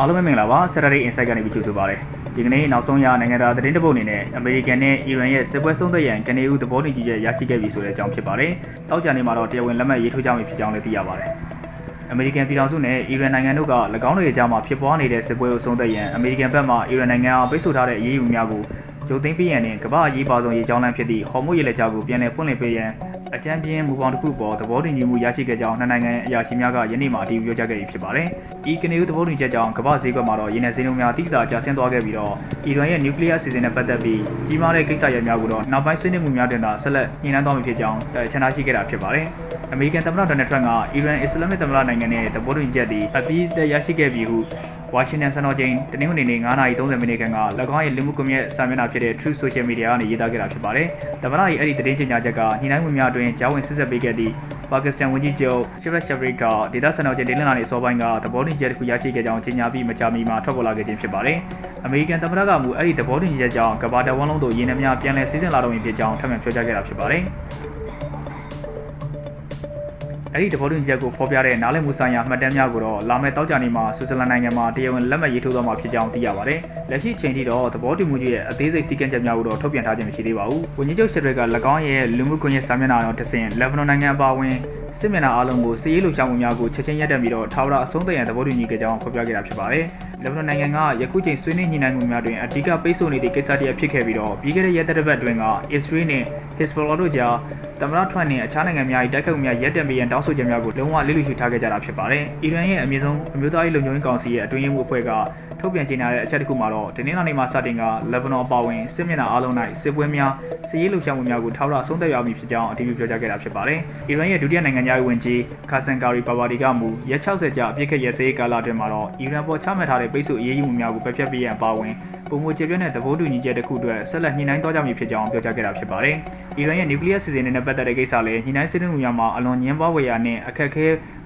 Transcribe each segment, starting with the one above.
အားလုံးပဲမင်္ဂလာပါ Saturday Insight ကနေပြီးကြိုဆိုပါရစေ။ဒီကနေ့နောက်ဆုံးရနိုင်ငံသားသတင်းတစ်ပုဒ်အနေနဲ့ American နဲ့ Iran ရဲ့စစ်ပွဲဆုံးသက်ရန်ကနေဦးသဘောတူညီချက်ရရှိခဲ့ပြီဆိုတဲ့အကြောင်းဖြစ်ပါတယ်။တောက်ကြနေမှာတော့တရားဝင်လက်မှတ်ရေးထိုးကြမှာဖြစ်ကြောင်းလည်းသိရပါတယ်။ American ပြည်ထောင်စုနဲ့ Iran နိုင်ငံတို့က၎င်းတို့ရဲ့ကြားမှာဖြစ်ပွားနေတဲ့စစ်ပွဲကိုဆုံးသက်ရန် American ဘက်မှ Iran နိုင်ငံအားပိတ်ဆို့ထားတဲ့အရေးယူများကိုရုပ်သိမ်းပေးရန်နဲ့ကမ္ဘာ့အရေးပါဆုံးရေကြောင်းလမ်းဖြစ်သည့် Hormuz ရေလက်ကြားကိုပြန်လည်ဖွင့်လှစ်ပေးရန်အကြံပြင်းမူပေါင်းတစ်ခုပေါ်သဘောတူညီမှုရရှိခဲ့ကြောင်းနှစ်နိုင်ငံအရာရှိများကယနေ့မှအတည်ပြုပြောကြားခဲ့ပြီးဖြစ်ပါတယ်။ဤကနေဦးသဘောတူညီချက်ကြောင့်ကမ္ဘာ့ဈေးကွက်မှာတော့ရေနံဈေးနှုန်းများတိကျကျဆင်းသွားခဲ့ပြီးတော့အီရန်ရဲ့နျူကလ িয়ার အစီအစဉ်နဲ့ပတ်သက်ပြီးကြီးမားတဲ့ကိစ္စရပ်များကိုတော့နောက်ပိုင်းဆွေးနွေးမှုများတွင်သာဆက်လက်ညှိနှိုင်းသွားမှာဖြစ်ကြောင်းချန်ထားရှိခဲ့တာဖြစ်ပါတယ်။ အမေရိကန်သမ္မတဒေါ်နယ်ထရန့်ကအီရန်အစ္စလာမစ်သမ္မတနိုင်ငံနဲ့သဘောတူညီချက်သည်အပြီးရရှိခဲ့ပြီဟုဝါရှင်တန်စံတော်ချိန်တနင်္ဂနွေနေ့9:30မိနစ်ခန့်က၎င်းရဲ့လူမှုကွန်ရက်စာမျက်နှာဖြစ်တဲ့ Truth Social Media ကနေရေးသားခဲ့တာဖြစ်ပါတယ်။သမ္မတရဲ့အဲ့ဒီသတင်းကြေညာချက်ကညှိနှိုင်းမှုများအတွင်းကြားဝင်ဆက်ပေးခဲ့သည့်ပါကစ္စတန်ဝန်ကြီးချုပ်ရှဘတ်ရှဘရစ်ကဒေသစံတော်ချိန်တင်လနေ့အစောပိုင်းကသဘောတူညီချက်တစ်ခုရရှိခဲ့ကြောင်းကြေညာပြီးမကြာမီမှာထွက်ပေါ်လာခဲ့ခြင်းဖြစ်ပါတယ်။အမေရိကန်သမ္မတကမူအဲ့ဒီသဘောတူညီချက်ကြောင့်ကမ္ဘာတဝန်းလုံးသို့ရင်းနှီးများပြန်လည်စီးဆင်းလာတော့မည်ဖြစ်ကြောင်းထပ်မံပြောကြားခဲ့တာဖြစ်ပါတယ်။အဲ့ဒီသဘောတူညီချက်ကိုဖော်ပြတဲ့နားလည်မှုဆိုင်ရာမှတ်တမ်းများကိုတော့လာမယ့်တောက်ကြနေမှာဆွစ်ဇာလန်နိုင်ငံမှာတရားဝင်လက်မှတ်ရေးထိုးသွားမှာဖြစ်ကြောင်းသိရပါတယ်။လက်ရှိအချိန်ထိတော့သဘောတူမှုကြီးရဲ့အသေးစိတ်စည်းကမ်းချက်များကိုတော့ထုတ်ပြန်ထားခြင်းမရှိသေးပါဘူး။ဝန်ကြီးချုပ်ရှက်ဒရက်က၎င်းရဲ့လူမှုကွန်ရက်စာမျက်နှာတော်တစ်ဆင့်လက်ဘနွန်နိုင်ငံအပါအဝင်စစ်မျက်နှာအားလုံးကိုစစ်ရေးလှုပ်ရှားမှုများကိုချက်ချင်းရပ်တန့်ပြီးတော့ထာဝရအဆုံးသတ်ရန်သဘောတူညီခဲ့ကြောင်းဖော်ပြခဲ့တာဖြစ်ပါတယ်။လက်ဘနွန်နိုင်ငံကယခုချိန်ဆွေးနွေးညှိနှိုင်းမှုများတွင်အဓိကပိတ်ဆို့နေတဲ့ကိစ္စတစ်ရပ်ဖြစ်ခဲ့ပြီးတော့ပြီးခဲ့တဲ့ရက်သက်ပတ်တွင်ကအစ္စရေးနဲ့ Hezbollah တို့ကြားသမ္မတထရန့်နဲ့အခြားနိုင်ငံများ၏တိုက်ခိုက်မှုများရပ်တန့်ပေးရန်တောင်းဆိုချက်များကိုလုံးဝလစ်လျူရှုထားခဲ့ကြတာဖြစ်ပါတယ်။အီရန်ရဲ့အမြင့်ဆုံးအမျိုးသားရေးလုံခြုံရေးကောင်စီရဲ့အတွင်းရေးမှူးအဖွဲ့ကထုတ်ပြန်ကြေညာတဲ့အချက်တစ်ခုမှာတော့ဒီနေ့နေ့မှာစတင်ကလက်ဘနွန်အပါအဝင်စစ်မျက်နှာအားလုံး၌စစ်ပွဲများစစ်ရေးလှုပ်ရှားမှုများကိုထာဝရအဆုံးသတ်ရမည်ဖြစ်ကြောင်းအတည်ပြုပြောကြားခဲ့တာဖြစ်ပါတယ်။အီရန်ရဲ့ဒုတိယနိုင်ငံသားဝန်ကြီးကာဆန်ကာရီပါဘာဒီကမူရက်60ကြာအပြစ်ခတ်ရစရေးကာလအတွင်းမှာတော့အီရန်ပေါ်ချမှတ်ထားတဲ့ပိတ်ဆို့အရေးယူမှုများကိုပယ်ဖျက်ပေးရန်အပါအဝင်ပုံမှန်ကျေပြည့်တဲ့သဘောတူညီချက်တစ်ခုအတွက်ဆက်လက်ညှိနှိုင်းသွားကြမည်ဖြစ်ကြောင်းပြောကြားခဲ့တာဖြစ်ပါတယ်။အီရန်ရဲ့နျူကလ িয়ার စီစဉ်နဲ့ပတ်သက်တဲ့ကိစ္စလည်းညှိနှိုင်းဆွေးနွေးမှုများမှာအလွန်ညှင်းပွားဝေရာနဲ့အခက်အခ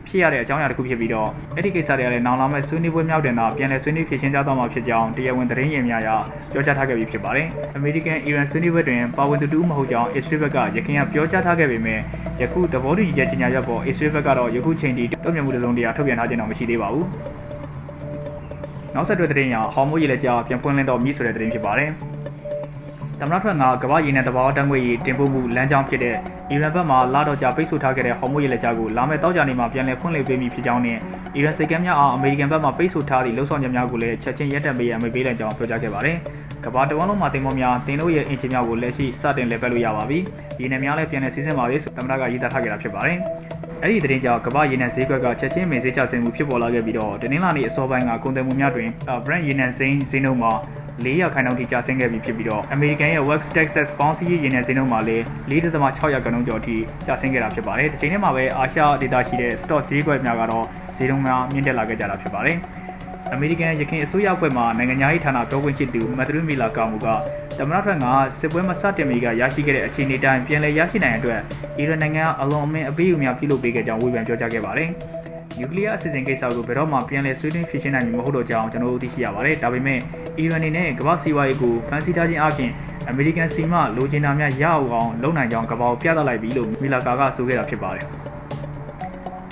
ဲဖြစ်ရတဲ့အကြောင်းအရာတစ်ခုဖြစ်ပြီးတော့အဲ့ဒီကိစ္စတွေကလည်းနောင်လာမဲ့ဆွေးနွေးပွဲများတင်တာပြန်လည်ဆွေးနွေးဖြေရှင်းကြသွားမှာဖြစ်ကြောင်းတရားဝင်သတင်းရင်းများအရပြောကြားထားခဲ့ပြီးဖြစ်ပါတယ်။ American Iran ဆွေးနွေးပွဲတွင်ပါဝင်သူတူမဟုတ်ကြောင်း Israel ဘက်ကရခိုင်ကပြောကြားထားခဲ့ပေမဲ့ယခုသဘောတူညီချက်ကြေညာချက်ပေါ် Israel ဘက်ကတော့ယခုချိန်ထိတုံ့ပြန်မှုတစ်စုံတရာထုတ်ပြန်ထားခြင်းတော့မရှိသေးပါဘူး။နောက်ဆက်တွဲသတင်းအရဟော်မုတ်ရေလက်ကြားပြန်ဖွင့်လင်းတော့မြည်ဆိုတဲ့သတင်းဖြစ်ပါတယ်။သမ္မတထရန့်ကကမ္ဘာရေနံတဘာဝတန်းငွေရေးတင်ပို့မှုလမ်းကြောင်းဖြစ်တဲ့အီရန်ဘက်မှလာတော့ကြပိတ်ဆို့ထားခဲ့တဲ့ဟော်မုတ်ရေလက်ကြားကိုလာမယ့်တောက်ကြနေမှာပြန်လည်ဖွင့်လှစ်ပေးမိဖြစ်ကြောင်းနဲ့အီရန်စိတ်ကမ်းများအားအမေရိကန်ဘက်မှပိတ်ဆို့ထားသည့်လှုပ်ဆောင်ချက်များကိုလည်းချက်ချင်းရပ်တန့်ပေးရန်အမိန့်ပေးလိုက်ကြောင်းပြောကြားခဲ့ပါတယ်။ကမ္ဘာတဝန်းလုံးမှာတင်ပေါ်များတင်လို့ရဲ့အင်ဂျင်များကိုလက်ရှိစတင်လည်ပတ်လို့ရပါပြီ။ရေနံများလည်းပြန်လည်စီးဆင်းပါလေဆိုသမ္မတကရေးသားထားခဲ့တာဖြစ်ပါတယ်။အဲ့ဒီသတင်းကြောင့်ကမ္ဘာရေနံဈေးကွက်ကချက်ချင်းမင်းဈေးကျဆင်းမှုဖြစ်ပေါ်လာခဲ့ပြီးတော့တင်းနှင်းလာနေ့အစောပိုင်းကကုန်သွယ်မှုများတွင် Brent ရေနံစိမ်းဈေးနှုန်းမှာ400ခိုင်နှုန်းထိကျဆင်းခဲ့ပြီးဖြစ်ပြီးတော့အမေရိကန်ရဲ့ West Texas ပေါင်းစည်းရေးရေနံဈေးနှုန်းမှာလည်း4.600ခိုင်နှုန်းကျော်ထိကျဆင်းခဲ့တာဖြစ်ပါတယ်။ဒီချိန်ထဲမှာပဲအာရှဒေသရှိတဲ့ stock ဈေးကွက်များကတော့ဈေးနှုန်းများမြင့်တက်လာခဲ့ကြတာဖြစ်ပါတယ်။အမေရိကန်ရခိုင်အစိုးရအဖွဲ့မှနိုင်ငံရေးဌာနပြောခွင့်ရှိသူမက်သရူမီလာကာမူကသမ္မတထရန့်ကစစ်ပွဲမစတင်မီကရရှိခဲ့တဲ့အခြေအနေတိုင်းပြန်လည်ရရှိနိုင်တဲ့အတွက်အီရန်နိုင်ငံကအလွန်အမင်းအပေးအယူများပြုလုပ်ပေးခဲ့ကြောင်းဝေဖန်ပြောကြားခဲ့ပါတယ်။နျူကလ িয়ার အစီအစဉ်ကိစ္စကိုဘယ်တော့မှပြန်လည်ဆွေးနွေးဖြေရှင်းနိုင်မှာမဟုတ်တော့ကြောင်းကျွန်တော်တို့သိရှိရပါတယ်။ဒါပေမဲ့အီရန်အနေနဲ့ကမ္ဘာစီးပွားရေးကိုဖန်ဆီးထားခြင်းအပြင်အမေရိကန်စီမှလိုချင်တာများရအောင်လုပ်နိုင်ကြောင်းကမ္ဘာကိုပြသလိုက်ပြီလို့မီလာကာကဆိုခဲ့တာဖြစ်ပါတယ်။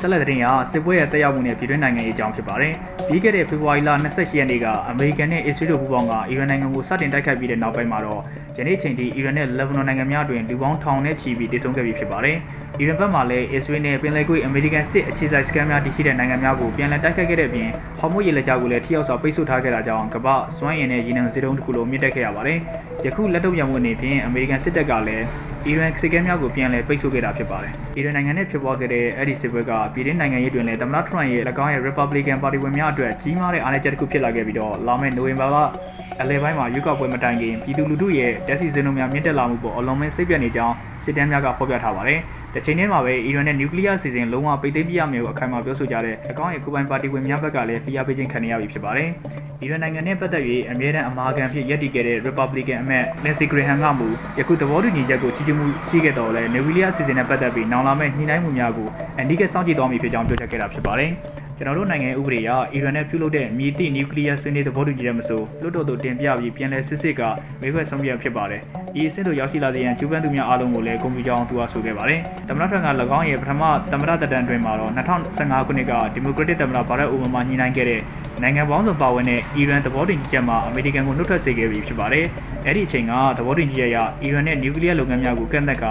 ဆက်လက်တဲ့ရင်ကစစ်ပွဲရဲ့တက်ရောက်မှုနဲ့ပြည်တွင်းနိုင်ငံရေးအကြောင်းဖြစ်ပါတယ်။ပြီးခဲ့တဲ့ဖေဖော်ဝါရီလ28ရက်နေ့ကအမေရိကန်နဲ့အစ္စရေးတို့ပူးပေါင်းကအီရန်နိုင်ငံကိုစတင်တိုက်ခိုက်ပြီးတဲ့နောက်ပိုင်းမှာတော့ယနေ့ချိန်ထိအီရန်နဲ့လက်ဘနွန်နိုင်ငံများတွင်လူပေါင်းထောင်နဲ့ချီပြီးတည်ဆုံခဲ့ပြီးဖြစ်ပါတယ်။အီရန်ဘက်မှလည်းအစ္စရေးနဲ့ပင်လယ်ကွေ့အမေရိကန်စစ်အခြေစိုက်စခန်းများတည်ရှိတဲ့နိုင်ငံများကိုပြန်လည်တိုက်ခိုက်ခဲ့တဲ့ပြင်ဟော်မုတ်ရေလက်ကြားကိုလည်းထိရောက်စွာပိတ်ဆို့ထားခဲ့တာကြောင့်ကမ္ဘာစွမ်းရည်နဲ့ရေနံဈေးနှုန်းတစ်ခုလုံးမြင့်တက်ခဲ့ရပါတယ်။ယခုလက်တုံ့ပြန်မှုအနေဖြင့်အမေရိကန်စစ်တပ်ကလည်းအီရန်စစ်ကမ်းများကိုပြန်လည်ပိတ်ဆို့ခဲ့တာဖြစ်ပါတယ်။အီရန်နိုင်ငံနဲ့ဖြစ်ပွားခဲ့တဲ့အဲ့ဒီစစ်ပွဲကပြည်တွင်းနိုင်ငံရေးတွင်လည်းသမ္မတထရန့်ရဲ့၎င်းရဲ့ Republican ပါတီဝင်များအတွက်ကြီးမားတဲ့အားနည်းချက်တစ်ခုဖြစ်လာခဲ့ပြီးတော့လာမယ့်နိုဝင်ဘာလအလဲပိုင်းမှာရွေးကောက်ပွဲမတိုင်ခင်ပြည်သူလူထုရဲ့တက်စီစင်းတို့များမြင့်တက်လာမှုပေါ်အလွန်ပဲစိတ်ပြတ်နေကြောင်းစစ်တမ်းများကဖော်ပြထားပါတယ်။တချိန်တည်းမှာပဲအီရန်နဲ့နျူကလ িয়ার စီစဉ်လုံးဝပိတ်သိမ်းပြရမယ်လို့အခိုင်အမာပြောဆိုကြတဲ့၎င်းရဲ့ကိုပိုင်ပါတီဝင်များဘက်ကလည်းဖိအားပေးခြင်းခံနေရပြီဖြစ်ပါတယ်။အီရန်နိုင်ငံနဲ့ပတ်သက်၍အမြဲတမ်းအမာခံဖြစ်ရပ်တည်ခဲ့တဲ့ Republican အမတ် Lindsey Graham ကမူယခုသဘောတူညီချက်ကိုချီးကျူးမှုရှိခဲ့တော်လဲနျူကလ িয়ার စီစဉ်နဲ့ပတ်သက်ပြီးနောင်လာမယ့်ညှိနှိုင်းမှုများကိုအနီးကပ်စောင့်ကြည့်သွားမည်ဖြစ်ကြောင်းပြောကြားခဲ့တာဖြစ်ပါတယ်။ကျွန်တော်တို့နိုင်ငံဥပဒေအရအီရန်နဲ့ပြုလုပ်တဲ့မြေတိနျူကလ িয়ার ဆွေးနွေးသဘောတူညီချက်မဆိုလွတ်တော်သို့တင်ပြပြီးပြန်လည်စစ်ဆေးကမေးခွန်းဆုံးဖြတ်ဖြစ်ပါတယ်။ဤအဆင့်သို့ရောက်ရှိလာစေရန်ကျူးပန်းသူများအားလုံးကိုလည်းဂုဏ်ပြုကြောင်းသူကဆိုခဲ့ပါတယ်။သမ္မတထရန့်က၎င်းရဲ့ပထမသမ္မတသက်တမ်းတွင်မှာတော့2015ခုနှစ်ကဒီမိုကရက်တစ်သမ္မတဘာရက်အိုဘားမားညှိနှိုင်းခဲ့တဲ့ နိုင်ငံပေါင်းစုံပါဝင်တဲ့အီရန်သဘောတူညီချက်မှာအမေရိကန်ကိုနှုတ်ထွက်စေခဲ့ပြီးဖြစ်ပါတယ်။အဲ့ဒီအချိန်ကသဘောတူညီချက်အရအီရန်နဲ့နျူကလ িয়ার လုပ်ငန်းများကိုကန့်သတ်က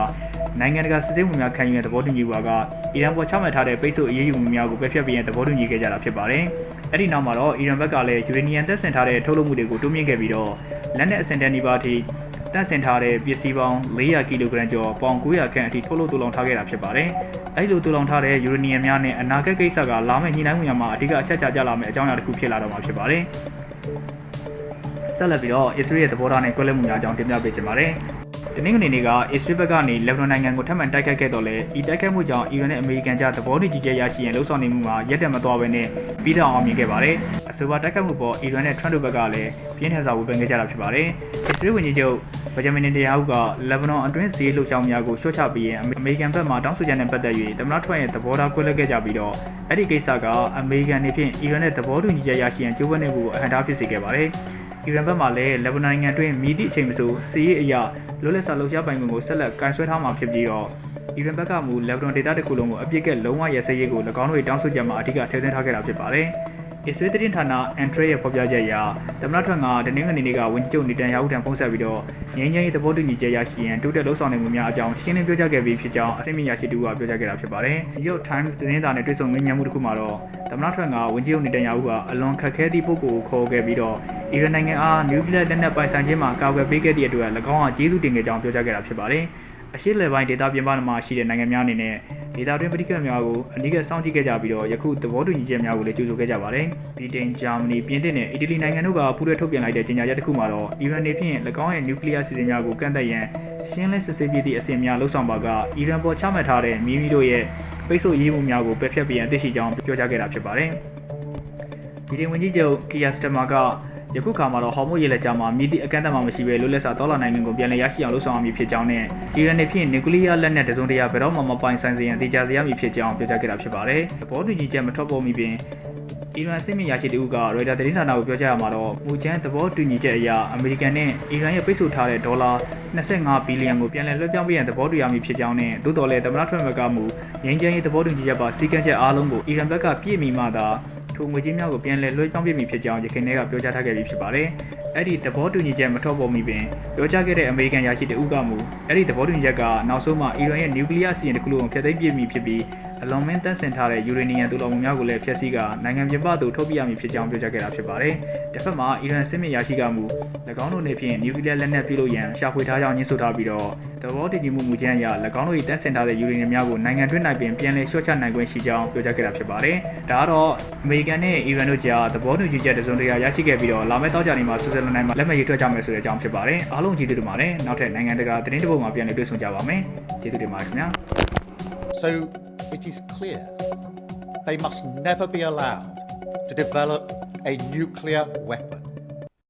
နိုင်ငံတကာစစ်ဆေးမှုများခံယူတဲ့သဘောတူညီပါကအီရန်ပေါ်ချမှတ်ထားတဲ့ပိတ်ဆို့အရေးယူမှုများကိုပယ်ဖျက်ပေးရန်သဘောတူညီခဲ့ကြတာဖြစ်ပါတယ်။အဲ့ဒီနောက်မှာတော့အီရန်ဘက်ကလည်းယူရေနီယံတပ်ဆင်ထားတဲ့ထုတ်လုပ်မှုတွေကိုတိုးမြင့်ခဲ့ပြီးတော့လက်နက်အဆင့်တန်းနီးပါးအထိတပ်ဆင်ထားတဲ့ပစ္စည်းပေါင်း400ကီလိုဂရမ်ကျော်ပေါင်900ခန့်အထိထုတ်လုပ်တူလောင်ထားခဲ့တာဖြစ်ပါတယ်။အဲဒီလိုတူလောင်ထားတဲ့ယူရေနီယံများနဲ့အနာဂတ်ကိစ္စကလာမယ့်ညှိနှိုင်းမှုများမှာအဓိကအချက်ချကြလာမယ့်အကြောင်းအရာတစ်ခုဖြစ်လာတော့မှာဖြစ်ပါတယ်။ဆက်လက်ပြီးတော့အစ္စရေးရဲ့သဘောထားနဲ့ကွဲလွဲမှုများအကြောင်းတင်ပြပေးချင်ပါတယ်။တနင်္ဂနွေနေ့ကအစ္စရေးဘက်ကနေလက်ဘနွန်နိုင်ငံကိုထပ်မံတိုက်ခိုက်ခဲ့တော့လေဤတိုက်ခိုက်မှုကြောင့်အီရန်နဲ့အမေရိကန်ကြားသဘောတူညီချက်ရရှိရန်လှုံ့ဆော်နေမှုမှာရက်တက်မသွားဘဲနဲ့ပြီးတော့အောင်မြင်ခဲ့ပါတယ်။အဆိုပါတိုက်ခိုက်မှုပေါ်အီရန်နဲ့ထရန့်တို့ဘက်ကလည်းပြင်းထန်စွာဝေဖန်ခဲ့ကြတာဖြစ်ပါတယ်။အစ္စရေးဝန်ကြီးချုပ်ဗဂျမင်နေတန်ယာဟုကလက်ဘနွန်အတွင်းစီးလှုပ်ရှားမှုများကိုလျှော့ချပြီးရင်အမေရိကန်ဘက်မှတောင်းဆိုချက်နဲ့ပတ်သက်၍သမ္မတထရန့်ရဲ့သဘောထားကွဲလွဲခဲ့ကြပြီးတော့အဲ့ဒီကိစ္စကအမေရိကန်နေဖြင့်အီရန်နဲ့သဘောတူညီချက်ရရှိရန်ကြိုးပမ်းနေမှုကိုအဟန့်တားဖြစ်စေခဲ့ပါတယ်။အီရန်ဘက်မှလည်းလက်ဘနွန်နိုင်ငံတွင်မြည်သည့်အချိန်မဆိုစီးရေးအရာလွတ်လပ်စွာလှုပ်ရှားပိုင်ခွင့်ကိုဆက်လက်ကင်ဆွဲထားမှာဖြစ်ပြီးတော့အီရန်ဘက်ကမူလက်ဘနွန်ဒေသတစ်ခုလုံးကိုအပြစ်ကလုံးဝရစရေးကို၎င်းတို့တောင်းဆိုချက်မှာအဓိကထည့်သွင်းထားခဲ့တာဖြစ်ပါတယ်။အစ္စရေးသတင်းဌာနအန်ထရေရဲ့ဖော်ပြချက်အရသမ္မတထွန်းကတနင်္ဂနွေနေ့ကဝန်ကြီးချုပ်နေတန်ယာဟုထံဖုန်းဆက်ပြီးတော့ငြိမ်းချမ်းရေးသဘောတူညီချက်ရရှိရန်တိုးတက်လှုံ့ဆော်နေမှုများအကြောင်းရှင်းလင်းပြောကြားခဲ့ပြီးဖြစ်ကြောင်းအစိမ့်မြင့်ရရှိသူကပြောကြားခဲ့တာဖြစ်ပါတယ်။ New York Times သတင်းစာနဲ့တွေ့ဆုံမေးမြန်းမှုတစ်ခုမှာတော့သမ္မတထွန်းကဝန်ကြီးချုပ်နေတန်ယာဟုကအလွန်ခက်ခဲသည့်ပုဂ္ဂိုလ်ကိုခေါ်ခဲ့ပြီးတော့အီရန်နိုင်ငံအားနျူကလ িয়ার လက်နက်ပိုင်ဆိုင်ခြင်းမှာကာကွယ်ပေးခဲ့သည့်အတွက်၎င်းကကျေးဇူးတင်ခဲ့ကြောင်းပြောကြားခဲ့တာဖြစ်ပါတယ်။အရှေ့လယ်ပိုင်းဒေသပြင်ပမှာရှိတဲ့နိုင်ငံများအနေနဲ့ဒေသတွင်းပဋိပက္ခများကိုအနည်းငယ်စောင့်ကြည့်ခဲ့ကြပြီးတော့ယခုသဘောတူညီချက်များကိုလည်းကြိုဆိုခဲ့ကြပါတယ်။ဗြိတိန်၊ဂျာမနီ၊ပြင်သစ်နဲ့အီတလီနိုင်ငံတို့ကပူးတွဲထုတ်ပြန်လိုက်တဲ့ကြေညာချက်တစ်ခုမှာတော့အီရန်နေဖြင့်၎င်းရဲ့နျူကလ িয়ার စီစဉ်များကိုကန့်သတ်ရန်ရှင်းလင်းစစ်ဆေးပြီးသည့်အစီအများလှုံ့ဆော်ပါကအီရန်ပေါ်ချမှတ်ထားတဲ့မိမိတို့ရဲ့ပိတ်ဆို့ရေးမှုများကိုပယ်ဖျက်ပေးရန်သိရှိကြောင်းပြောကြားခဲ့တာဖြစ်ပါတယ်။ဗြိတိန်ဝန်ကြီးချုပ်ကီယာစတမာကယခုခါမှာတော့ဟော်မုတ်ရေလက်ကြားမှာမြည်သည့်အကန့်အသတ်မှမရှိဘဲလွတ်လပ်စွာတော်လှန်နိုင်မှုကိုပြန်လည်ရရှိအောင်လှုံ့ဆော်ရမည်ဖြစ်ကြောင်းနဲ့အီရန်နေဖြင့်နျူကလ িয়ার လက်နက်တစုံတရာဘယ်တော့မှမပိုင်ဆိုင်စေရန်သိကြစေရမည်ဖြစ်ကြောင်းပြောကြားခဲ့တာဖြစ်ပါတယ်။သဘောတူညီချက်မထွက်ပေါ်မီပင်အီရန်စစ်မှန်ရရှိသူကရိုက်တာသတင်းဌာနကိုပြောကြားရမှာတော့မူချမ်းသဘောတူညီချက်အရအမေရိကန်နဲ့အီရန်ရဲ့ပိတ်ဆို့ထားတဲ့ဒေါ်လာ25ဘီလီယံကိုပြန်လည်လွှဲပြောင်းပေးရန်သဘောတူရမည်ဖြစ်ကြောင်းနဲ့သို့တော်လည်းသမ္မတထရန့်ဘက်ကမူငြိမ်းချမ်းရေးသဘောတူညီချက်ပါစီကံချက်အားလုံးကိုအီရန်ဘက်ကပြည့်မီမှသာထိုငွေကြေးများကိုပြန်လည်လွှဲပြောင်းပေးမည်ဖြစ်ကြောင်းရခိုင်နယ်ကပြောကြားထားခဲ့ပြီးဖြစ်ပါတယ်။အဲ့ဒီသဘောတူညီချက်မထွက်ပေါ်မီပင်ပြောကြားခဲ့တဲ့အမေရိကန်ရရှိတဲ့ဥက္ကမူအဲ့ဒီသဘောတူညီချက်ကနောက်ဆုံးမှာအီရန်ရဲ့နျူကလ িয়ার စီရင်တစ်ခုလုံးကိုဖျက်သိမ်းပြစ်မည်ဖြစ်ပြီးအလွန်မင်းတန့်စင်ထားတဲ့ယူရေနီယံတူလောင်မှုများကိုလည်းဖျက်ဆီးကနိုင်ငံပြင်ပသို့ထုတ်ပြရမည်ဖြစ်ကြောင်းပြောကြားခဲ့တာဖြစ်ပါတယ်။တစ်ဖက်မှာအီရန်စစ်မှန်ရရှိကမူ၎င်းတို့နေဖြင့်နျူကလ িয়ার လက်နက်ပြုလုပ်ရန်ရှာဖွေထားကြောင်းညှင်းဆိုထားပြီးတော့သဘောတူညီမှုမူကြမ်းအရ၎င်းတို့၏တန့်စင်ထားတဲ့ယူရေနီယံများကိုနိုင်ငံတွင်း၌ပင်ပြန်လည်လျှော့ချနိုင်ခွင့်ရှိကြောင်းပြောကြားခဲ့တာဖြစ်ပါတယ်။ဒါကတော့အမေရိကန်နဲ့အီရန်တို့ကြားသဘောတူညီချက်တစုံတရာရရှိခဲ့ပြီးတော့လာမယ့်တောက်ကြနေမှာဆွစ်ဇာလန်နိုင်ငံမှာလက်မှတ်ရေးထိုးကြမယ်ဆိုတဲ့အကြောင်းဖြစ်ပါတယ်။အားလုံးကျေးဇူးတင်ပါတယ်။နောက်ထပ်နိုင်ငံတကာသတင်းတစ်ပုဒ်မှာပြန်လည်တွေ့ဆုံကြပါမယ်။ကျေးဇူးတင်ပါတယ်ခင်ဗျာ။ So it is clear they must never be allowed to develop a nuclear weapon.